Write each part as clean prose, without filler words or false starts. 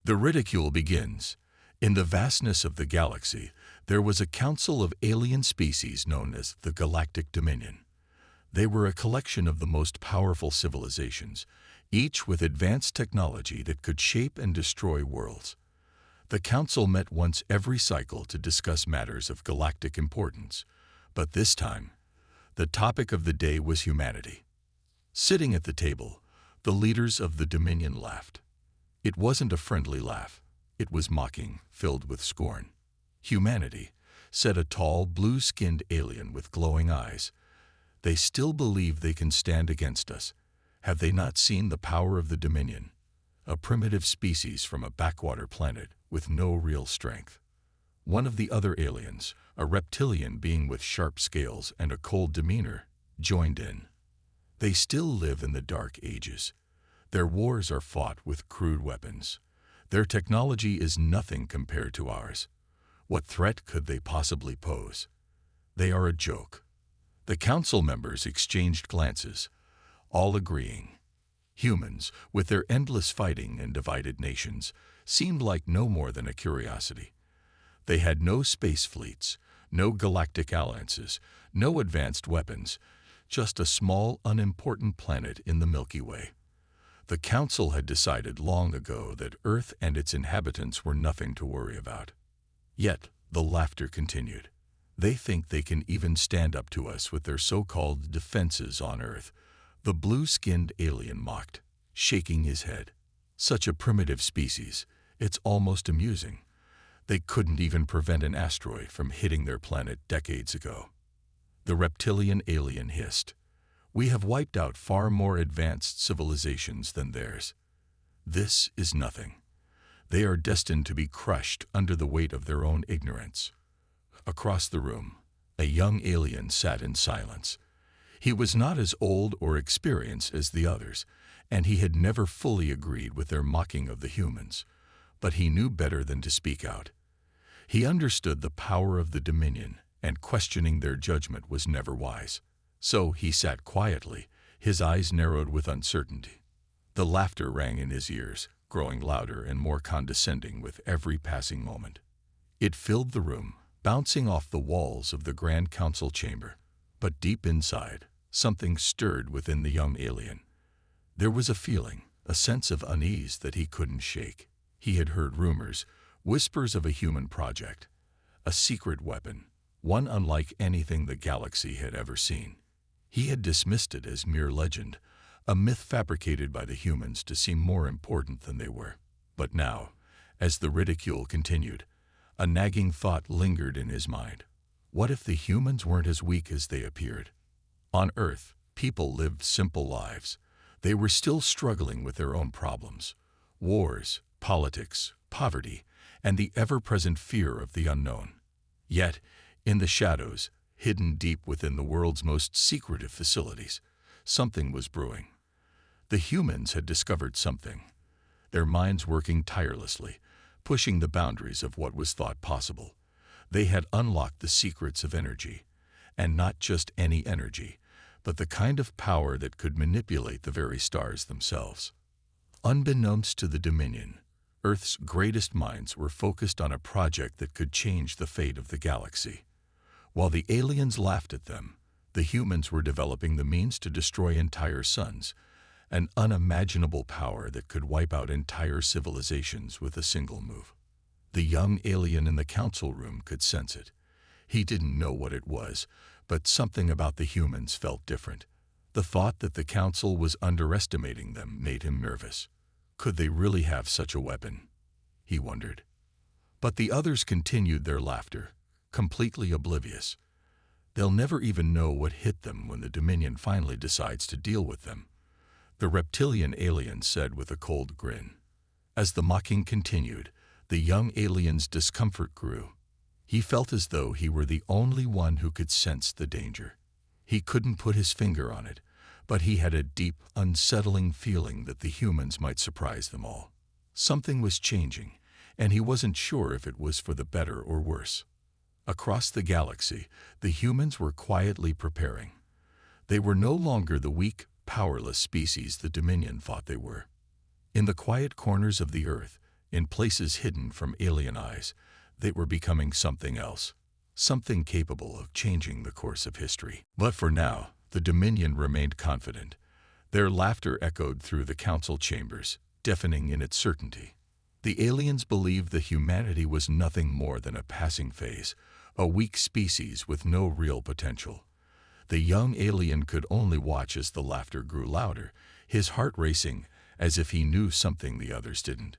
The ridicule begins. In the vastness of the galaxy, there was a council of alien species known as the Galactic Dominion. They were a collection of the most powerful civilizations, each with advanced technology that could shape and destroy worlds. The council met once every cycle to discuss matters of galactic importance, but this time, the topic of the day was humanity. Sitting at the table, the leaders of the Dominion laughed. It wasn't a friendly laugh. It was mocking, filled with scorn. "Humanity," said a tall, blue-skinned alien with glowing eyes. "They still believe they can stand against us. Have they not seen the power of the Dominion? A primitive species from a backwater planet with no real strength." One of the other aliens, a reptilian being with sharp scales and a cold demeanor, joined in. "They still live in the Dark Ages. Their wars are fought with crude weapons. Their technology is nothing compared to ours. What threat could they possibly pose? They are a joke." The council members exchanged glances, all agreeing. Humans, with their endless fighting and divided nations, seemed like no more than a curiosity. They had no space fleets, no galactic alliances, no advanced weapons, just a small, unimportant planet in the Milky Way. The council had decided long ago that Earth and its inhabitants were nothing to worry about. Yet, the laughter continued. "They think they can even stand up to us with their so-called defenses on Earth," the blue-skinned alien mocked, shaking his head. "Such a primitive species, it's almost amusing. They couldn't even prevent an asteroid from hitting their planet decades ago." The reptilian alien hissed. "We have wiped out far more advanced civilizations than theirs. This is nothing. They are destined to be crushed under the weight of their own ignorance." Across the room, a young alien sat in silence. He was not as old or experienced as the others, and he had never fully agreed with their mocking of the humans, but he knew better than to speak out. He understood the power of the Dominion, and questioning their judgment was never wise. So he sat quietly, his eyes narrowed with uncertainty. The laughter rang in his ears, growing louder and more condescending with every passing moment. It filled the room, bouncing off the walls of the Grand Council chamber. But deep inside, something stirred within the young alien. There was a feeling, a sense of unease that he couldn't shake. He had heard rumors, whispers of a human project, a secret weapon, one unlike anything the galaxy had ever seen. He had dismissed it as mere legend, a myth fabricated by the humans to seem more important than they were. But now, as the ridicule continued, a nagging thought lingered in his mind. What if the humans weren't as weak as they appeared? On Earth, people lived simple lives. They were still struggling with their own problems: wars, politics, poverty, and the ever-present fear of the unknown. Yet, in the shadows, hidden deep within the world's most secretive facilities, something was brewing. The humans had discovered something, their minds working tirelessly, pushing the boundaries of what was thought possible. They had unlocked the secrets of energy, and not just any energy, but the kind of power that could manipulate the very stars themselves. Unbeknownst to the Dominion, Earth's greatest minds were focused on a project that could change the fate of the galaxy. While the aliens laughed at them, the humans were developing the means to destroy entire suns, an unimaginable power that could wipe out entire civilizations with a single move. The young alien in the council room could sense it. He didn't know what it was, but something about the humans felt different. The thought that the council was underestimating them made him nervous. Could they really have such a weapon? He wondered. But the others continued their laughter, completely oblivious. They'll never even know what hit them when the Dominion finally decides to deal with them, the reptilian alien said with a cold grin. As the mocking continued, the young alien's discomfort grew. He felt as though he were the only one who could sense the danger. He couldn't put his finger on it, but he had a deep, unsettling feeling that the humans might surprise them all. Something was changing, and he wasn't sure if it was for the better or worse. Across the galaxy, the humans were quietly preparing. They were no longer the weak, powerless species the Dominion thought they were. In the quiet corners of the Earth, In places hidden from alien eyes, they were becoming something else, something capable of changing the course of history. But for now, the Dominion remained confident. Their laughter echoed through the council chambers, deafening in its certainty. The aliens believed that humanity was nothing more than a passing phase, a weak species with no real potential. The young alien could only watch as the laughter grew louder, his heart racing as if he knew something the others didn't.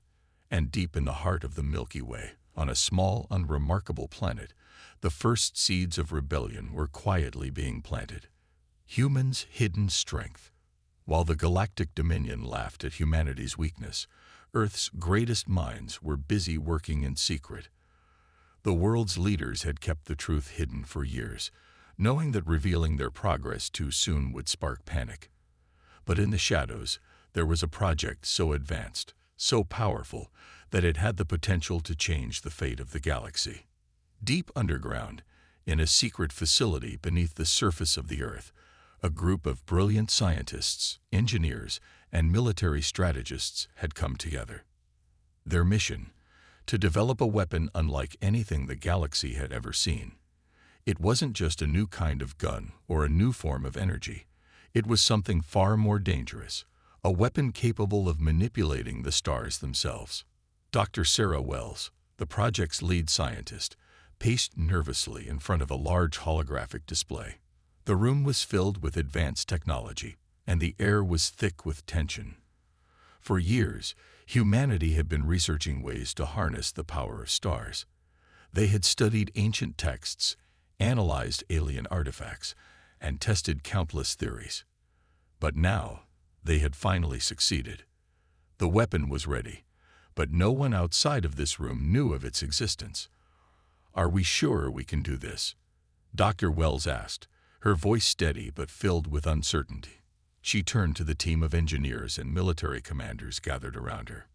And deep in the heart of the Milky Way, on a small, unremarkable planet, the first seeds of rebellion were quietly being planted. Humans' hidden strength. While the Galactic Dominion laughed at humanity's weakness, Earth's greatest minds were busy working in secret. The world's leaders had kept the truth hidden for years, knowing that revealing their progress too soon would spark panic. But in the shadows, there was a project so advanced, so powerful, that it had the potential to change the fate of the galaxy. Deep underground, in a secret facility beneath the surface of the Earth, a group of brilliant scientists, engineers, and military strategists had come together. Their mission: to develop a weapon unlike anything the galaxy had ever seen. It wasn't just a new kind of gun or a new form of energy. It was something far more dangerous, a weapon capable of manipulating the stars themselves. Dr. Sarah Wells, the project's lead scientist, paced nervously in front of a large holographic display. The room was filled with advanced technology, and the air was thick with tension. For years, humanity had been researching ways to harness the power of stars. They had studied ancient texts, analyzed alien artifacts, and tested countless theories. But now, they had finally succeeded. The weapon was ready, but no one outside of this room knew of its existence. "Are we sure we can do this?" Dr. Wells asked, her voice steady but filled with uncertainty. She turned to the team of engineers and military commanders gathered around her.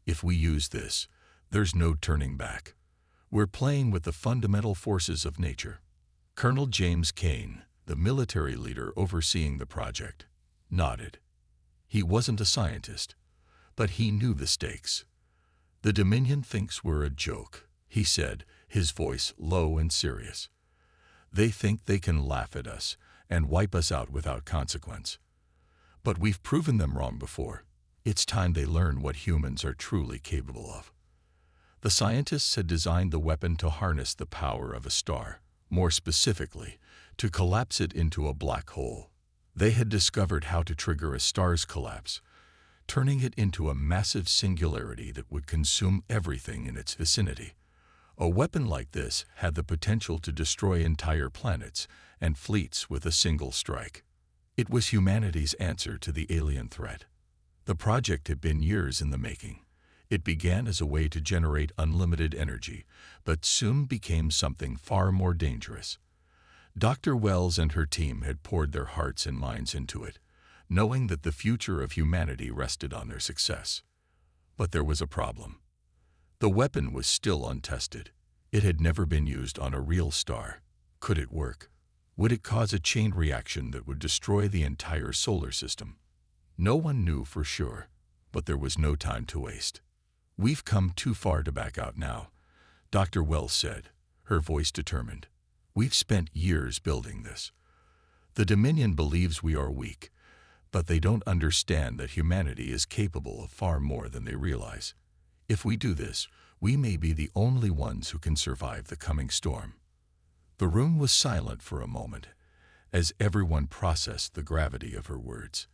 "If we use this, there's no turning back. We're playing with the fundamental forces of nature." Colonel James Kane, the military leader overseeing the project, nodded. He wasn't a scientist, but he knew the stakes. "The Dominion thinks we're a joke," he said, his voice low and serious. "They think they can laugh at us and wipe us out without consequence. But we've proven them wrong before. It's time they learn what humans are truly capable of." The scientists had designed the weapon to harness the power of a star, more specifically, to collapse it into a black hole. They had discovered how to trigger a star's collapse, turning it into a massive singularity that would consume everything in its vicinity. A weapon like this had the potential to destroy entire planets and fleets with a single strike. It was humanity's answer to the alien threat. The project had been years in the making. It began as a way to generate unlimited energy, but soon became something far more dangerous. Dr. Wells and her team had poured their hearts and minds into it, knowing that the future of humanity rested on their success. But there was a problem. The weapon was still untested. It had never been used on a real star. Could it work? Would it cause a chain reaction that would destroy the entire solar system? No one knew for sure, but there was no time to waste. "We've come too far to back out now," Dr. Wells said, her voice determined. "We've spent years building this. The Dominion believes we are weak, but they don't understand that humanity is capable of far more than they realize. If we do this, we may be the only ones who can survive the coming storm." The room was silent for a moment, as everyone processed the gravity of her words.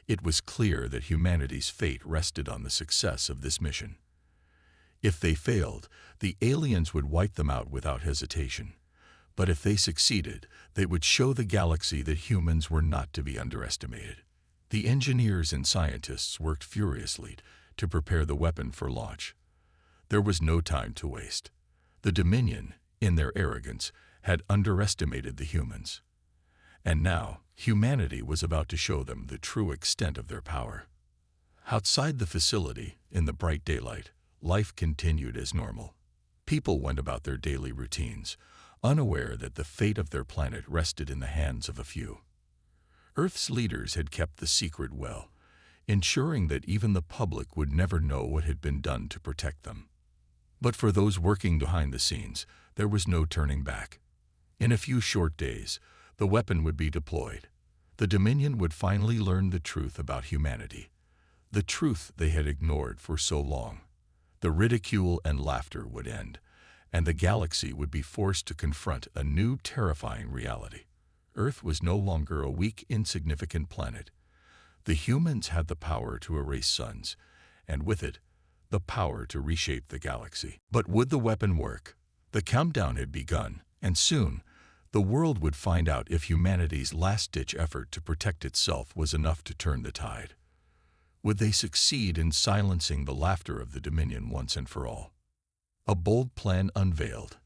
It was clear that humanity's fate rested on the success of this mission. If they failed, the aliens would wipe them out without hesitation. But if they succeeded, they would show the galaxy that humans were not to be underestimated. The engineers and scientists worked furiously to prepare the weapon for launch. There was no time to waste. The Dominion, in their arrogance, had underestimated the humans. And now, humanity was about to show them the true extent of their power. Outside the facility, in the bright daylight, life continued as normal. People went about their daily routines, unaware that the fate of their planet rested in the hands of a few. Earth's leaders had kept the secret well. ensuring that even the public would never know what had been done to protect them. But for those working behind the scenes, there was no turning back. In a few short days, the weapon would be deployed. The Dominion would finally learn the truth about humanity, the truth they had ignored for so long. The ridicule and laughter would end, and the galaxy would be forced to confront a new, terrifying reality. Earth was no longer a weak, insignificant planet. The humans had the power to erase suns, and with it, the power to reshape the galaxy. But would the weapon work? The countdown had begun, and soon, the world would find out if humanity's last-ditch effort to protect itself was enough to turn the tide. Would they succeed in silencing the laughter of the Dominion once and for all? A bold plan unveiled.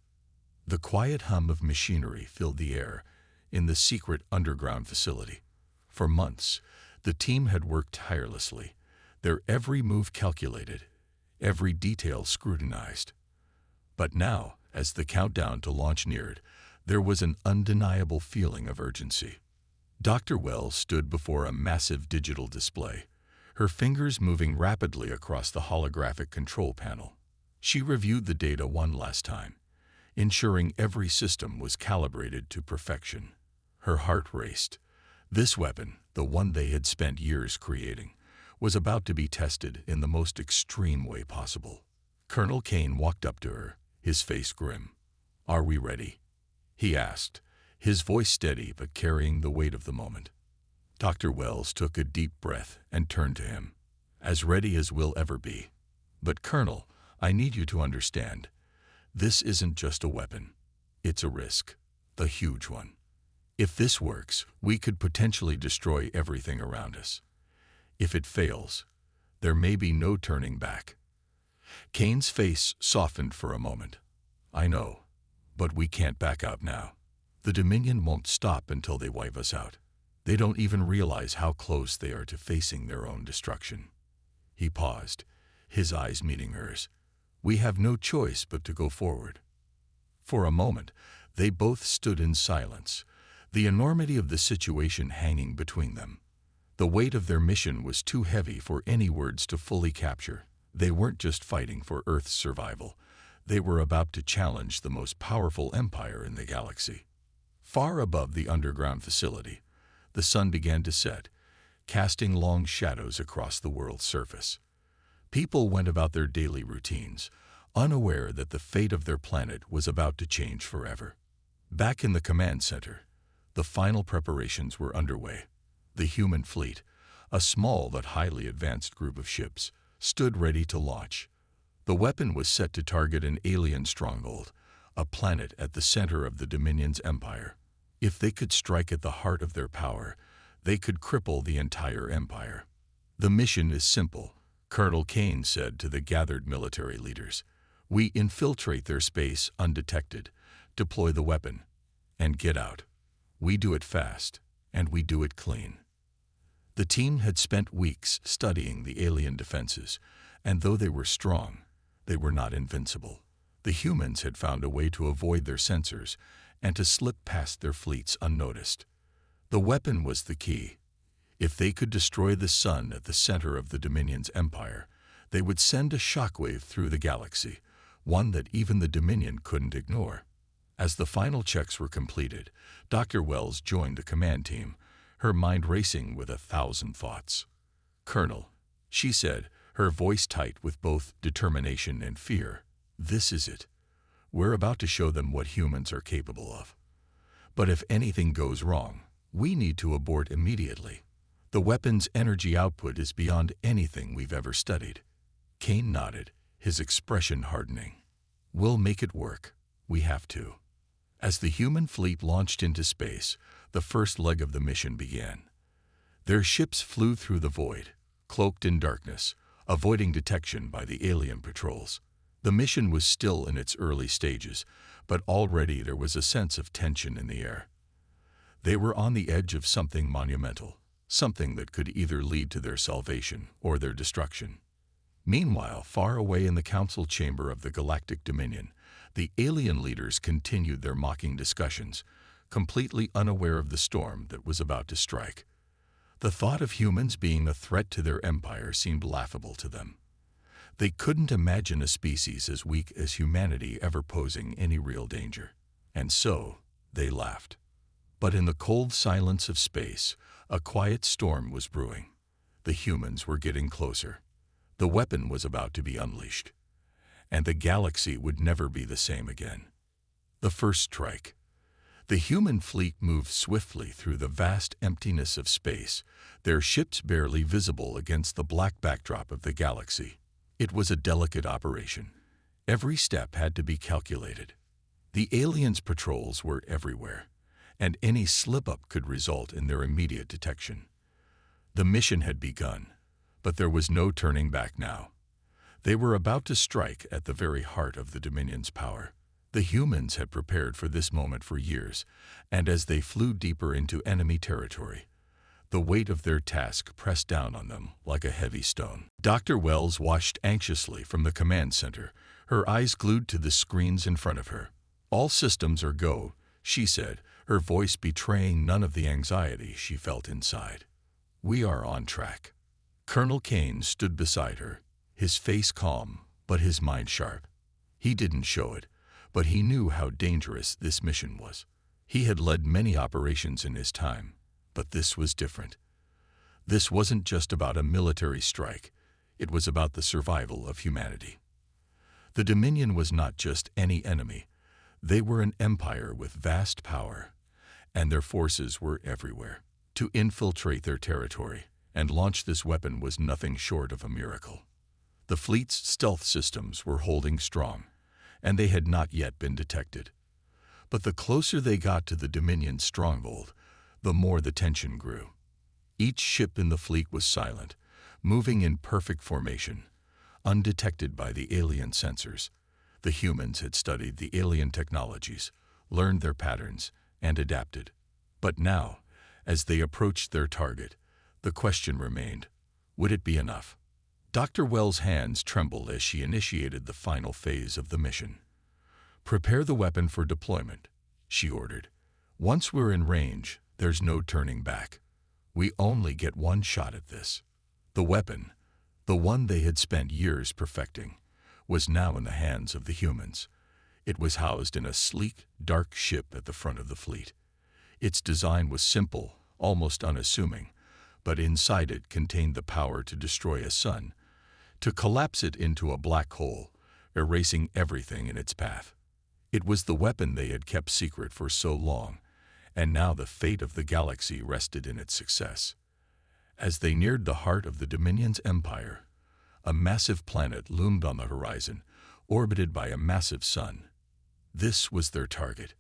The quiet hum of machinery filled the air in the secret underground facility. For months, the team had worked tirelessly, their every move calculated, every detail scrutinized. But now, as the countdown to launch neared, there was an undeniable feeling of urgency. Dr. Wells stood before a massive digital display, her fingers moving rapidly across the holographic control panel. She reviewed the data one last time, ensuring every system was calibrated to perfection. Her heart raced. This weapon, the one they had spent years creating, was about to be tested in the most extreme way possible. Colonel Kane walked up to her, his face grim. "Are we ready?" he asked, his voice steady but carrying the weight of the moment. Dr. Wells took a deep breath and turned to him. "As ready as we'll ever be. But Colonel, I need you to understand. This isn't just a weapon. It's a risk, a huge one. If this works, we could potentially destroy everything around us. If it fails, there may be no turning back." Kane's face softened for a moment. "I know, but we can't back out now. The Dominion won't stop until they wipe us out. They don't even realize how close they are to facing their own destruction." He paused, his eyes meeting hers. "We have no choice but to go forward." For a moment, they both stood in silence, the enormity of the situation hanging between them. The weight of their mission was too heavy for any words to fully capture. They weren't just fighting for Earth's survival. They were about to challenge the most powerful empire in the galaxy. Far above the underground facility, the sun began to set, casting long shadows across the world's surface. People went about their daily routines, unaware that the fate of their planet was about to change forever. Back in the command center, the final preparations were underway. The human fleet, a small but highly advanced group of ships, stood ready to launch. The weapon was set to target an alien stronghold, a planet at the center of the Dominion's empire. If they could strike at the heart of their power, they could cripple the entire empire. "The mission is simple," Colonel Kane said to the gathered military leaders. "We infiltrate their space undetected, deploy the weapon, and get out. We do it fast, and we do it clean." The team had spent weeks studying the alien defenses, and though they were strong, they were not invincible. The humans had found a way to avoid their sensors and to slip past their fleets unnoticed. The weapon was the key. If they could destroy the sun at the center of the Dominion's empire, they would send a shockwave through the galaxy, one that even the Dominion couldn't ignore. As the final checks were completed, Dr. Wells joined the command team, her mind racing with 1,000 thoughts. "Colonel," she said, her voice tight with both determination and fear, "this is it. We're about to show them what humans are capable of. But if anything goes wrong, we need to abort immediately. The weapon's energy output is beyond anything we've ever studied." Kane nodded, his expression hardening. "We'll make it work. We have to." As the human fleet launched into space, the first leg of the mission began. Their ships flew through the void, cloaked in darkness, avoiding detection by the alien patrols. The mission was still in its early stages, but already there was a sense of tension in the air. They were on the edge of something monumental, something that could either lead to their salvation or their destruction. Meanwhile, far away in the council chamber of the Galactic Dominion, the alien leaders continued their mocking discussions, completely unaware of the storm that was about to strike. The thought of humans being a threat to their empire seemed laughable to them. They couldn't imagine a species as weak as humanity ever posing any real danger. And so, they laughed. But in the cold silence of space, a quiet storm was brewing. The humans were getting closer. The weapon was about to be unleashed. And the galaxy would never be the same again. The first strike. The human fleet moved swiftly through the vast emptiness of space, their ships barely visible against the black backdrop of the galaxy. It was a delicate operation. Every step had to be calculated. The aliens' patrols were everywhere, and any slip-up could result in their immediate detection. The mission had begun, but there was no turning back now. They were about to strike at the very heart of the Dominion's power. The humans had prepared for this moment for years, and as they flew deeper into enemy territory, the weight of their task pressed down on them like a heavy stone. Dr. Wells watched anxiously from the command center, her eyes glued to the screens in front of her. "All systems are go," she said, her voice betraying none of the anxiety she felt inside. "We are on track." Colonel Kane stood beside her, his face calm, but his mind sharp. He didn't show it, but he knew how dangerous this mission was. He had led many operations in his time, but this was different. This wasn't just about a military strike. It was about the survival of humanity. The Dominion was not just any enemy. They were an empire with vast power, and their forces were everywhere. To infiltrate their territory and launch this weapon was nothing short of a miracle. The fleet's stealth systems were holding strong, and they had not yet been detected. But the closer they got to the Dominion's stronghold, the more the tension grew. Each ship in the fleet was silent, moving in perfect formation, undetected by the alien sensors. The humans had studied the alien technologies, learned their patterns, and adapted. But now, as they approached their target, the question remained, would it be enough? Dr. Wells' hands trembled as she initiated the final phase of the mission. "Prepare the weapon for deployment," she ordered. "Once we're in range, there's no turning back. We only get one shot at this." The weapon, the one they had spent years perfecting, was now in the hands of the humans. It was housed in a sleek, dark ship at the front of the fleet. Its design was simple, almost unassuming, but inside it contained the power to destroy a sun, to collapse it into a black hole, erasing everything in its path. It was the weapon they had kept secret for so long, and now the fate of the galaxy rested in its success. As they neared the heart of the Dominion's empire, a massive planet loomed on the horizon, orbited by a massive sun. This was their target.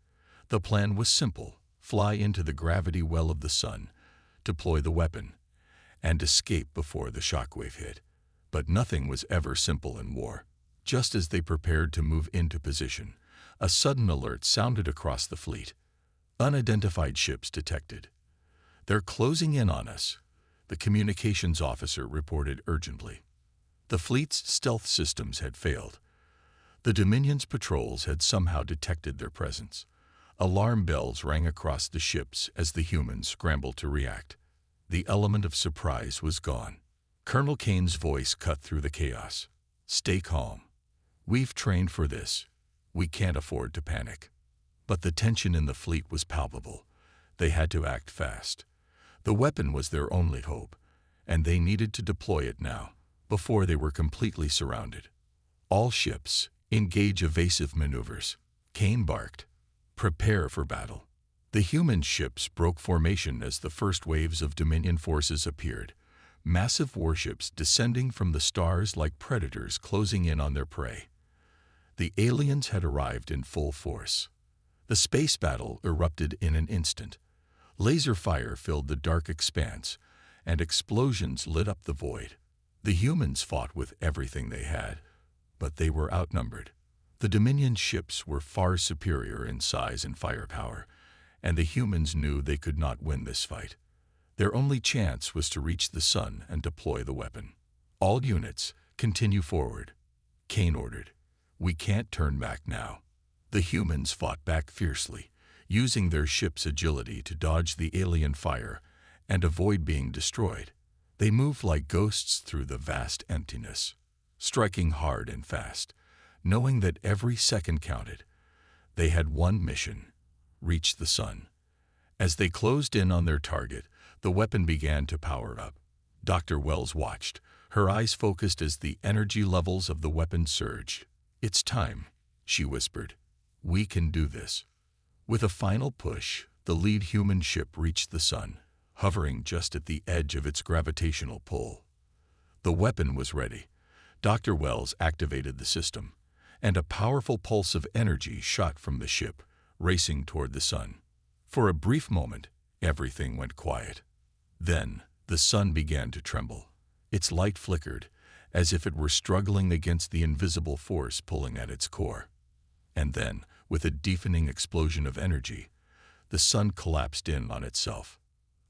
The plan was simple: fly into the gravity well of the sun, deploy the weapon, and escape before the shockwave hit. But nothing was ever simple in war. Just as they prepared to move into position, a sudden alert sounded across the fleet. "Unidentified ships detected. They're closing in on us," the communications officer reported urgently. The fleet's stealth systems had failed. The Dominion's patrols had somehow detected their presence. Alarm bells rang across the ships as the humans scrambled to react. The element of surprise was gone. Colonel Kane's voice cut through the chaos. "Stay calm. We've trained for this. We can't afford to panic." But the tension in the fleet was palpable. They had to act fast. The weapon was their only hope, and they needed to deploy it now, before they were completely surrounded. "All ships, engage evasive maneuvers," Kane barked. "Prepare for battle." The human ships broke formation as the first waves of Dominion forces appeared, massive warships descending from the stars like predators closing in on their prey. The aliens had arrived in full force. The space battle erupted in an instant. Laser fire filled the dark expanse, and explosions lit up the void. The humans fought with everything they had, but they were outnumbered. The Dominion ships were far superior in size and firepower, and the humans knew they could not win this fight. Their only chance was to reach the sun and deploy the weapon. "All units, continue forward," Kane ordered. "We can't turn back now." The humans fought back fiercely, using their ship's agility to dodge the alien fire and avoid being destroyed. They moved like ghosts through the vast emptiness, striking hard and fast, knowing that every second counted. They had one mission: reach the sun. As they closed in on their target, the weapon began to power up. Dr. Wells watched, her eyes focused as the energy levels of the weapon surged. "It's time," she whispered. "We can do this." With a final push, the lead human ship reached the sun, hovering just at the edge of its gravitational pull. The weapon was ready. Dr. Wells activated the system, and a powerful pulse of energy shot from the ship, racing toward the sun. For a brief moment, everything went quiet. Then, the sun began to tremble. Its light flickered, as if it were struggling against the invisible force pulling at its core. And then, with a deafening explosion of energy, the sun collapsed in on itself.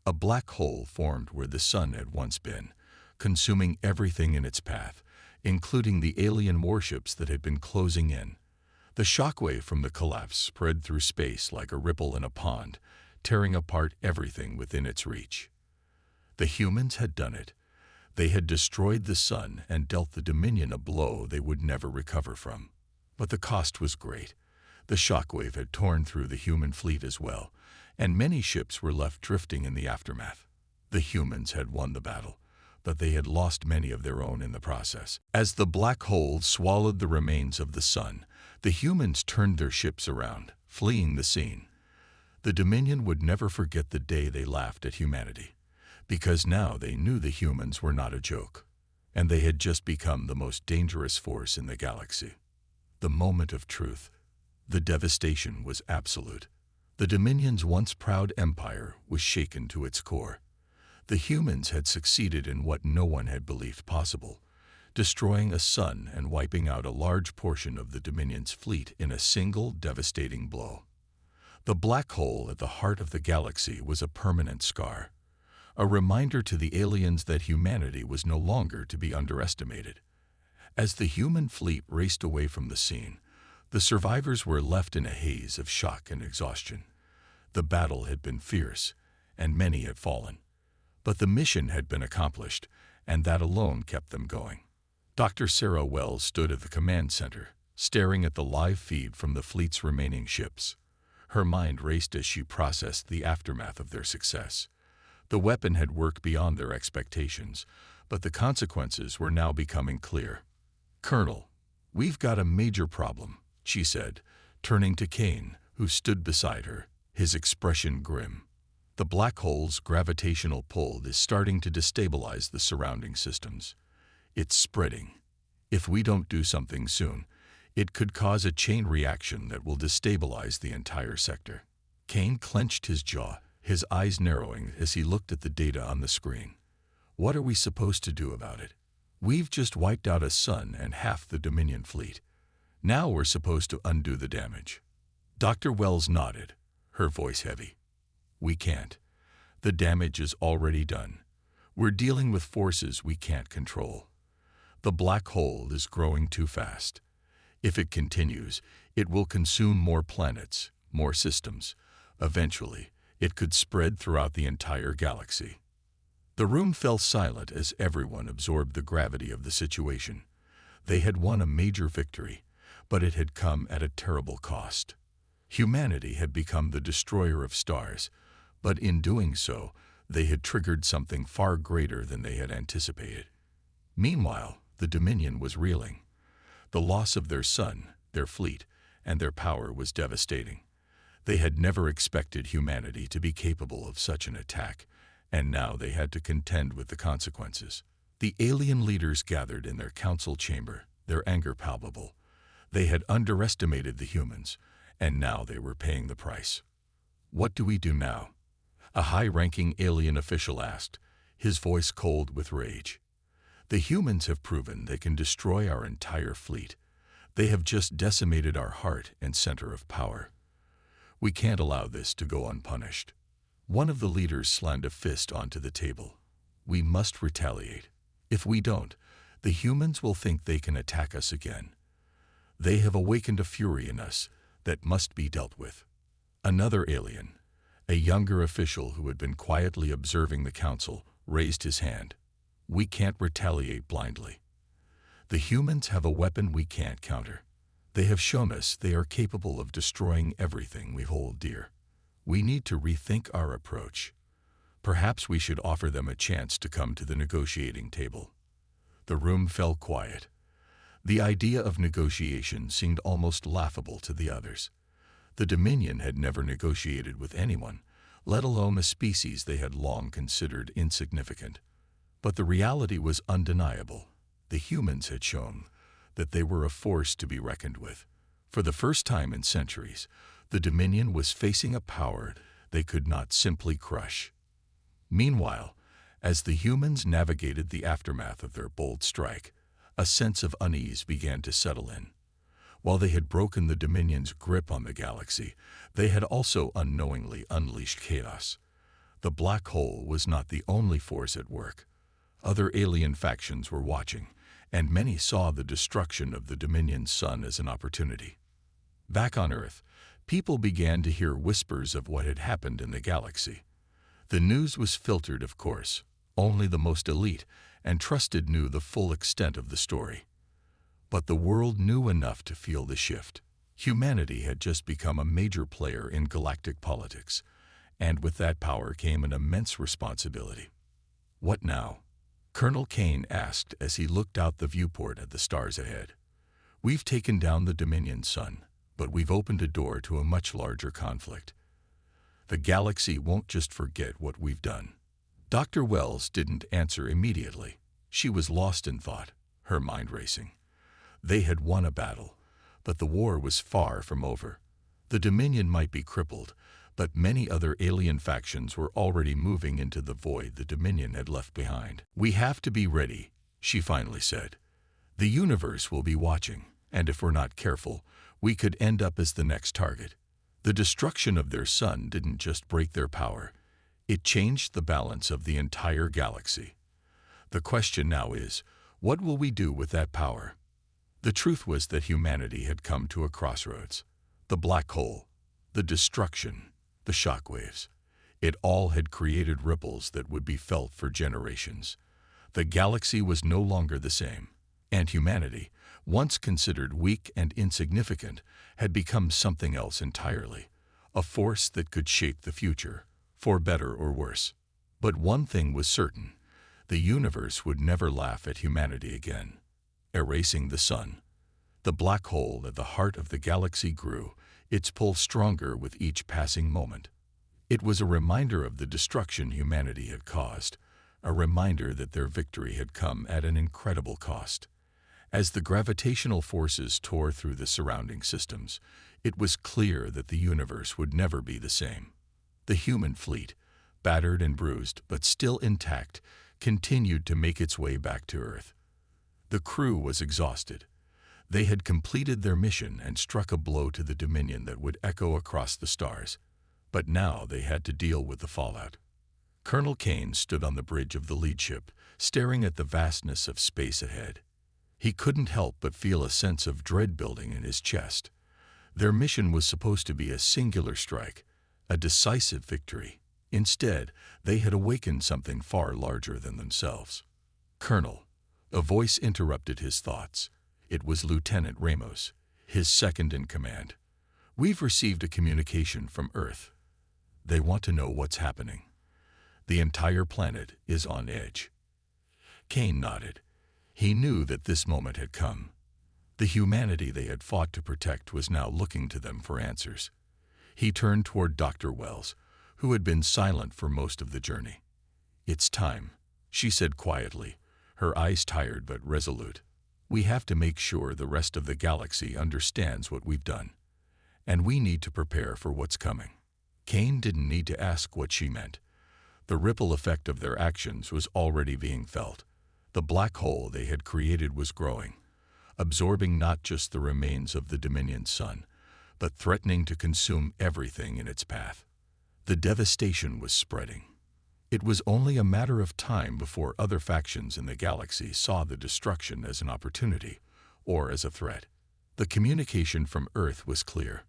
A black hole formed where the sun had once been, consuming everything in its path, including the alien warships that had been closing in. The shockwave from the collapse spread through space like a ripple in a pond, tearing apart everything within its reach. The humans had done it. They had destroyed the sun and dealt the Dominion a blow they would never recover from. But the cost was great. The shockwave had torn through the human fleet as well, and many ships were left drifting in the aftermath. The humans had won the battle, but they had lost many of their own in the process. As the black hole swallowed the remains of the sun, the humans turned their ships around, fleeing the scene. The Dominion would never forget the day they laughed at humanity, because now they knew the humans were not a joke, and they had just become the most dangerous force in the galaxy. The moment of truth. The devastation was absolute. The Dominion's once proud empire was shaken to its core. The humans had succeeded in what no one had believed possible, destroying a sun and wiping out a large portion of the Dominion's fleet in a single devastating blow. The black hole at the heart of the galaxy was a permanent scar, a reminder to the aliens that humanity was no longer to be underestimated. As the human fleet raced away from the scene, the survivors were left in a haze of shock and exhaustion. The battle had been fierce, and many had fallen. But the mission had been accomplished, and that alone kept them going. Dr. Sarah Wells stood at the command center, staring at the live feed from the fleet's remaining ships. Her mind raced as she processed the aftermath of their success. The weapon had worked beyond their expectations, but the consequences were now becoming clear. "Colonel, we've got a major problem," she said, turning to Kane, who stood beside her, his expression grim. "The black hole's gravitational pull is starting to destabilize the surrounding systems. It's spreading. If we don't do something soon, it could cause a chain reaction that will destabilize the entire sector." Kane clenched his jaw, his eyes narrowing as he looked at the data on the screen. "What are we supposed to do about it? We've just wiped out a sun and half the Dominion fleet. Now we're supposed to undo the damage." Dr. Wells nodded, her voice heavy. "We can't. The damage is already done. We're dealing with forces we can't control. The black hole is growing too fast. If it continues, it will consume more planets, more systems. Eventually, it could spread throughout the entire galaxy." The room fell silent as everyone absorbed the gravity of the situation. They had won a major victory, but it had come at a terrible cost. Humanity had become the destroyer of stars, but in doing so, they had triggered something far greater than they had anticipated. Meanwhile, the Dominion was reeling. The loss of their sun, their fleet, and their power was devastating. They had never expected humanity to be capable of such an attack, and now they had to contend with the consequences. The alien leaders gathered in their council chamber, their anger palpable. They had underestimated the humans, and now they were paying the price. "What do we do now?" a high-ranking alien official asked, his voice cold with rage. "The humans have proven they can destroy our entire fleet. They have just decimated our heart and center of power. We can't allow this to go unpunished." One of the leaders slammed a fist onto the table. "We must retaliate. If we don't, the humans will think they can attack us again. They have awakened a fury in us that must be dealt with." Another alien, A younger official who had been quietly observing the council raised his hand. "We can't retaliate blindly. The humans have a weapon we can't counter. They have shown us they are capable of destroying everything we hold dear. We need to rethink our approach. Perhaps we should offer them a chance to come to the negotiating table." The room fell quiet. The idea of negotiation seemed almost laughable to the others. The Dominion had never negotiated with anyone, let alone a species they had long considered insignificant. But the reality was undeniable. The humans had shown that they were a force to be reckoned with. For the first time in centuries, the Dominion was facing a power they could not simply crush. Meanwhile, as the humans navigated the aftermath of their bold strike, a sense of unease began to settle in. While they had broken the Dominion's grip on the galaxy, they had also unknowingly unleashed chaos. The black hole was not the only force at work. Other alien factions were watching, and many saw the destruction of the Dominion's sun as an opportunity. Back on Earth, people began to hear whispers of what had happened in the galaxy. The news was filtered, of course. Only the most elite and trusted knew the full extent of the story. But the world knew enough to feel the shift. Humanity had just become a major player in galactic politics, and with that power came an immense responsibility. "What now?" Colonel Kane asked as he looked out the viewport at the stars ahead. "We've taken down the Dominion sun, but we've opened a door to a much larger conflict. The galaxy won't just forget what we've done." Dr. Wells didn't answer immediately. She was lost in thought, her mind racing. They had won a battle, but the war was far from over. The Dominion might be crippled, but many other alien factions were already moving into the void the Dominion had left behind. "We have to be ready," she finally said. "The universe will be watching, and if we're not careful, we could end up as the next target." The destruction of their sun didn't just break their power. It changed the balance of the entire galaxy. The question now is, what will we do with that power? The truth was that humanity had come to a crossroads. The black hole, the destruction, the shockwaves. It all had created ripples that would be felt for generations. The galaxy was no longer the same, and humanity, once considered weak and insignificant, had become something else entirely, a force that could shape the future, for better or worse. But one thing was certain: the universe would never laugh at humanity again. Erasing the sun. The black hole at the heart of the galaxy grew, its pull stronger with each passing moment. It was a reminder of the destruction humanity had caused, a reminder that their victory had come at an incredible cost. As the gravitational forces tore through the surrounding systems, it was clear that the universe would never be the same. The human fleet, battered and bruised but still intact, continued to make its way back to Earth. The crew was exhausted. They had completed their mission and struck a blow to the Dominion that would echo across the stars. But now they had to deal with the fallout. Colonel Kane stood on the bridge of the lead ship, staring at the vastness of space ahead. He couldn't help but feel a sense of dread building in his chest. Their mission was supposed to be a singular strike, a decisive victory. Instead, they had awakened something far larger than themselves. "Colonel," a voice interrupted his thoughts. It was Lieutenant Ramos, his second in command. "We've received a communication from Earth. They want to know what's happening. The entire planet is on edge." Kane nodded. He knew that this moment had come. The humanity they had fought to protect was now looking to them for answers. He turned toward Dr. Wells, who had been silent for most of the journey. "It's time," she said quietly, her eyes tired but resolute. "We have to make sure the rest of the galaxy understands what we've done. And we need to prepare for what's coming." Kane didn't need to ask what she meant. The ripple effect of their actions was already being felt. The black hole they had created was growing, absorbing not just the remains of the Dominion sun, but threatening to consume everything in its path. The devastation was spreading. It was only a matter of time before other factions in the galaxy saw the destruction as an opportunity or as a threat. The communication from Earth was clear.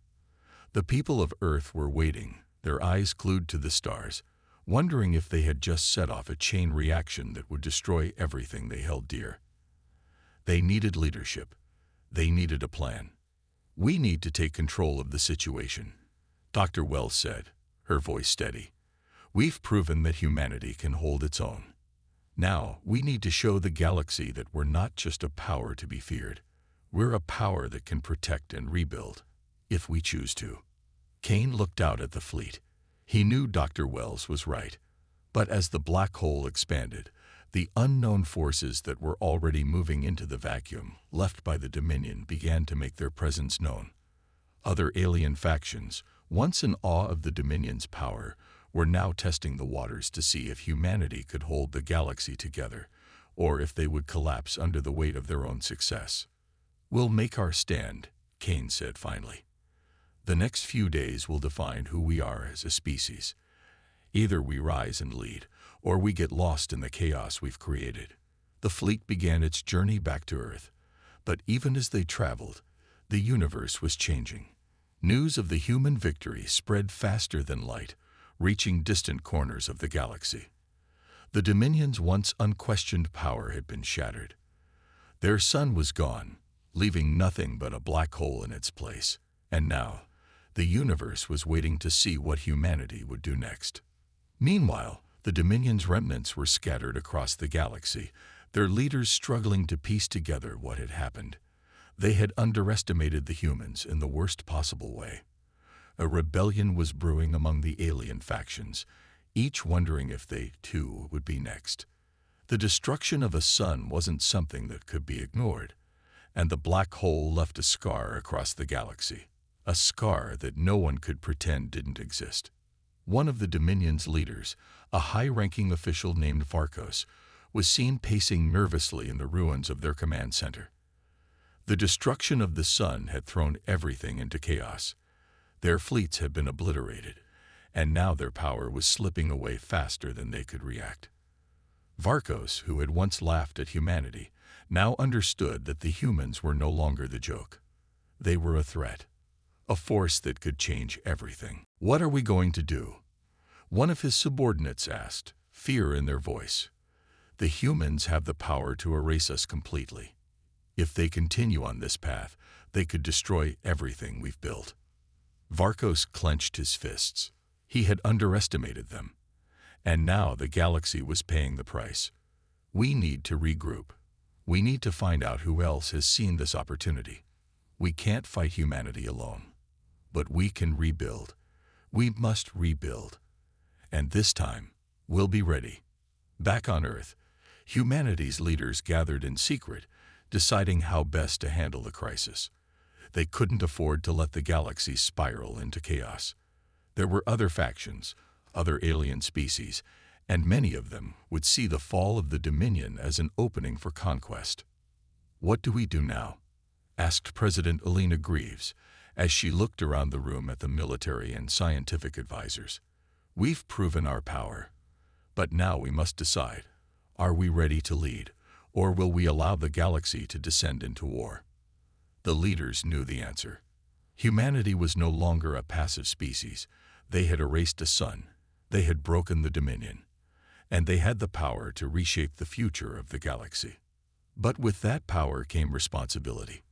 The people of Earth were waiting, their eyes glued to the stars, wondering if they had just set off a chain reaction that would destroy everything they held dear. They needed leadership. They needed a plan. "We need to take control of the situation," Dr. Wells said, her voice steady. "We've proven that humanity can hold its own. Now, we need to show the galaxy that we're not just a power to be feared. We're a power that can protect and rebuild, if we choose to." Kane looked out at the fleet. He knew Dr. Wells was right. But as the black hole expanded, the unknown forces that were already moving into the vacuum left by the Dominion began to make their presence known. Other alien factions, once in awe of the Dominion's power, were now testing the waters to see if humanity could hold the galaxy together, or if they would collapse under the weight of their own success. "We'll make our stand," Kane said finally. "The next few days will define who we are as a species. Either we rise and lead, or we get lost in the chaos we've created." The fleet began its journey back to Earth, but even as they traveled, the universe was changing. News of the human victory spread faster than light, reaching distant corners of the galaxy. The Dominion's once unquestioned power had been shattered. Their sun was gone, leaving nothing but a black hole in its place. And now, the universe was waiting to see what humanity would do next. Meanwhile, the Dominion's remnants were scattered across the galaxy, their leaders struggling to piece together what had happened. They had underestimated the humans in the worst possible way. A rebellion was brewing among the alien factions, each wondering if they, too, would be next. The destruction of a sun wasn't something that could be ignored, and the black hole left a scar across the galaxy, a scar that no one could pretend didn't exist. One of the Dominion's leaders, a high-ranking official named Varkos, was seen pacing nervously in the ruins of their command center. The destruction of the sun had thrown everything into chaos. Their fleets had been obliterated, and now their power was slipping away faster than they could react. Varkos, who had once laughed at humanity, now understood that the humans were no longer the joke. They were a threat, a force that could change everything. "What are we going to do?" one of his subordinates asked, fear in their voice. "The humans have the power to erase us completely. If they continue on this path, they could destroy everything we've built." Varkos clenched his fists. He had underestimated them, and now the galaxy was paying the price. "We need to regroup. We need to find out who else has seen this opportunity. We can't fight humanity alone. But we can rebuild. We must rebuild. And this time, we'll be ready." Back on Earth, humanity's leaders gathered in secret, deciding how best to handle the crisis. They couldn't afford to let the galaxy spiral into chaos. There were other factions, other alien species, and many of them would see the fall of the Dominion as an opening for conquest. "What do we do now?" asked President Elena Greaves, as she looked around the room at the military and scientific advisors. "We've proven our power, but now we must decide. Are we ready to lead, or will we allow the galaxy to descend into war?" The leaders knew the answer. Humanity was no longer a passive species. They had erased a sun, they had broken the Dominion, and they had the power to reshape the future of the galaxy. But with that power came responsibility.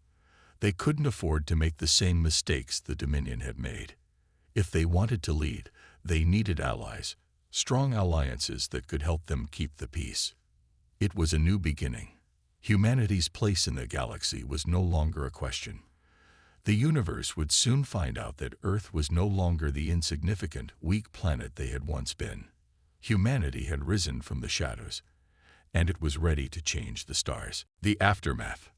They couldn't afford to make the same mistakes the Dominion had made. If they wanted to lead, they needed allies, strong alliances that could help them keep the peace. It was a new beginning. Humanity's place in the galaxy was no longer a question. The universe would soon find out that Earth was no longer the insignificant, weak planet they had once been. Humanity had risen from the shadows, and it was ready to change the stars. The aftermath.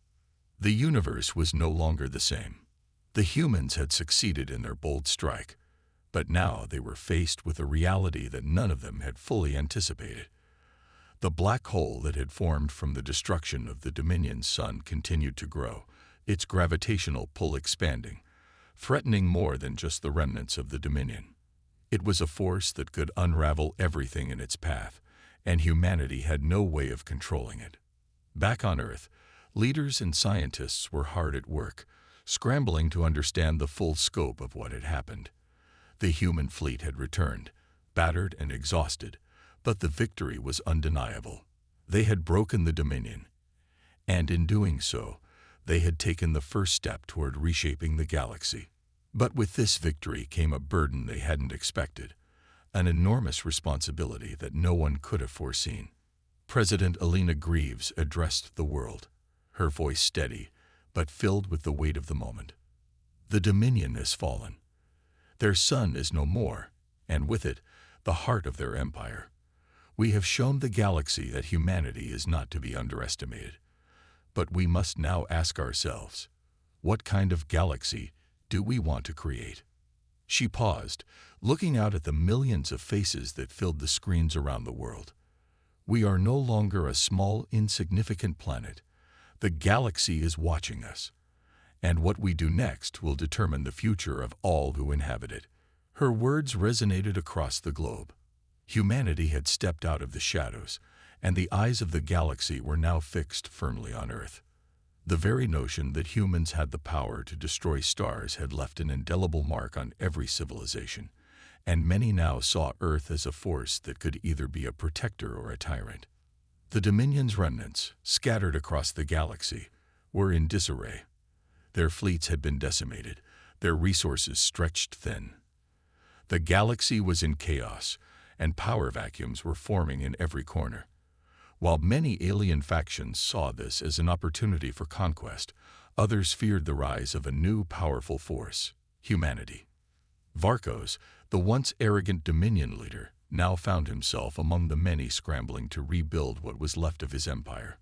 The universe was no longer the same. The humans had succeeded in their bold strike, but now they were faced with a reality that none of them had fully anticipated. The black hole that had formed from the destruction of the Dominion's sun continued to grow, its gravitational pull expanding, threatening more than just the remnants of the Dominion. It was a force that could unravel everything in its path, and humanity had no way of controlling it. Back on Earth, leaders and scientists were hard at work, scrambling to understand the full scope of what had happened. The human fleet had returned, battered and exhausted, but the victory was undeniable. They had broken the Dominion, and in doing so, they had taken the first step toward reshaping the galaxy. But with this victory came a burden they hadn't expected, an enormous responsibility that no one could have foreseen. President Elena Greaves addressed the world, her voice steady, but filled with the weight of the moment. The Dominion has fallen. Their sun is no more, and with it, the heart of their empire. We have shown the galaxy that humanity is not to be underestimated. But we must now ask ourselves, what kind of galaxy do we want to create? She paused, looking out at the millions of faces that filled the screens around the world. We are no longer a small, insignificant planet. The galaxy is watching us, and what we do next will determine the future of all who inhabit it. Her words resonated across the globe. Humanity had stepped out of the shadows, and the eyes of the galaxy were now fixed firmly on Earth. The very notion that humans had the power to destroy stars had left an indelible mark on every civilization, and many now saw Earth as a force that could either be a protector or a tyrant. The Dominion's remnants, scattered across the galaxy, were in disarray. Their fleets had been decimated, their resources stretched thin. The galaxy was in chaos, and power vacuums were forming in every corner. While many alien factions saw this as an opportunity for conquest, others feared the rise of a new powerful force, humanity. Varkos, the once arrogant Dominion leader, now found himself among the many scrambling to rebuild what was left of his empire.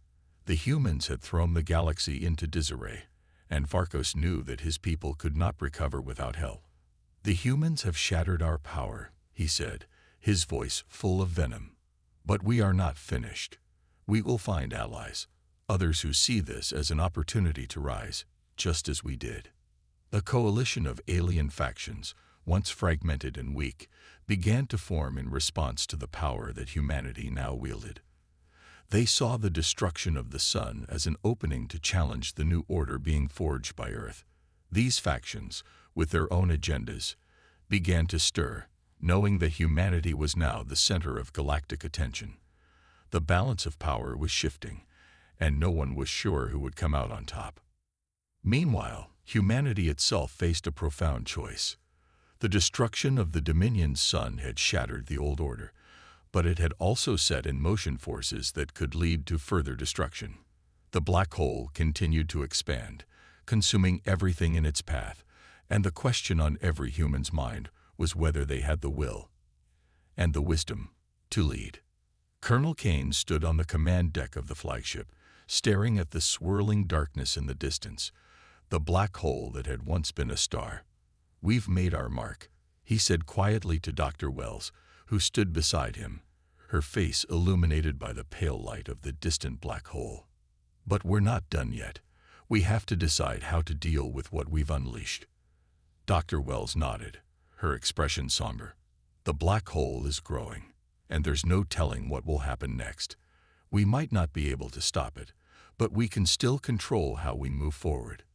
The humans had thrown the galaxy into disarray, and Varkos knew that his people could not recover without help. "The humans have shattered our power," he said, his voice full of venom. "But we are not finished. We will find allies, others who see this as an opportunity to rise, just as we did." A coalition of alien factions, once fragmented and weak, began to form in response to the power that humanity now wielded. They saw the destruction of the sun as an opening to challenge the new order being forged by Earth. These factions, with their own agendas, began to stir, knowing that humanity was now the center of galactic attention. The balance of power was shifting, and no one was sure who would come out on top. Meanwhile, humanity itself faced a profound choice. The destruction of the Dominion's sun had shattered the old order, but it had also set in motion forces that could lead to further destruction. The black hole continued to expand, consuming everything in its path, and the question on every human's mind was whether they had the will and the wisdom to lead. Colonel Kane stood on the command deck of the flagship, staring at the swirling darkness in the distance, the black hole that had once been a star. "We've made our mark," he said quietly to Dr. Wells, who stood beside him, her face illuminated by the pale light of the distant black hole. "But we're not done yet. We have to decide how to deal with what we've unleashed." Dr. Wells nodded, her expression somber. "The black hole is growing, and there's no telling what will happen next. We might not be able to stop it, but we can still control how we move forward."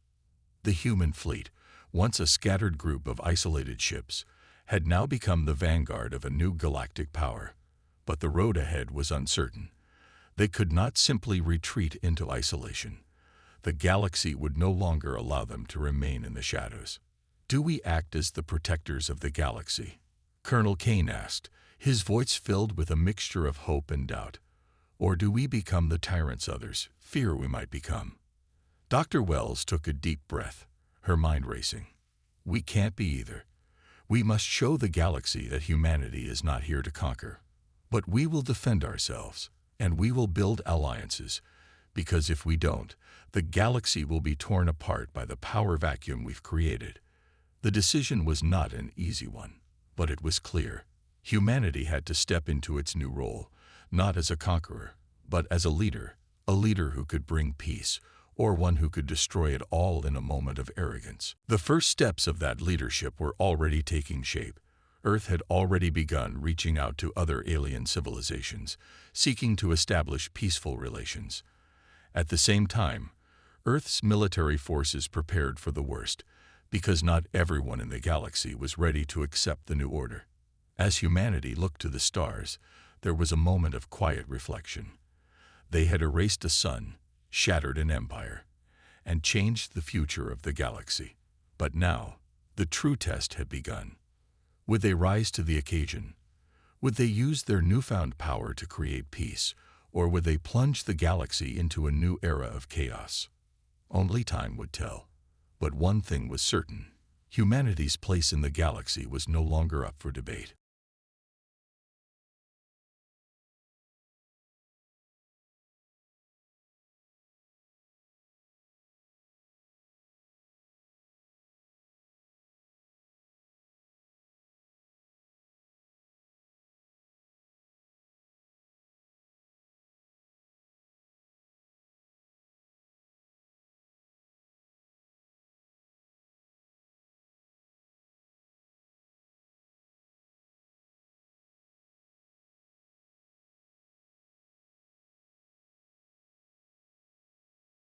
The human fleet, once a scattered group of isolated ships, had now become the vanguard of a new galactic power. But the road ahead was uncertain. They could not simply retreat into isolation. The galaxy would no longer allow them to remain in the shadows. "Do we act as the protectors of the galaxy?" Colonel Kane asked, his voice filled with a mixture of hope and doubt. "Or do we become the tyrants others fear we might become?" Dr. Wells took a deep breath, her mind racing. "We can't be either. We must show the galaxy that humanity is not here to conquer. But we will defend ourselves, and we will build alliances, because if we don't, the galaxy will be torn apart by the power vacuum we've created." The decision was not an easy one, but it was clear. Humanity had to step into its new role, not as a conqueror, but as a leader who could bring peace, or one who could destroy it all in a moment of arrogance. The first steps of that leadership were already taking shape. Earth had already begun reaching out to other alien civilizations, seeking to establish peaceful relations. At the same time, Earth's military forces prepared for the worst, because not everyone in the galaxy was ready to accept the new order. As humanity looked to the stars, there was a moment of quiet reflection. They had erased a sun, shattered an empire, and changed the future of the galaxy. But now, the true test had begun. Would they rise to the occasion? Would they use their newfound power to create peace, or would they plunge the galaxy into a new era of chaos? Only time would tell. But one thing was certain: humanity's place in the galaxy was no longer up for debate.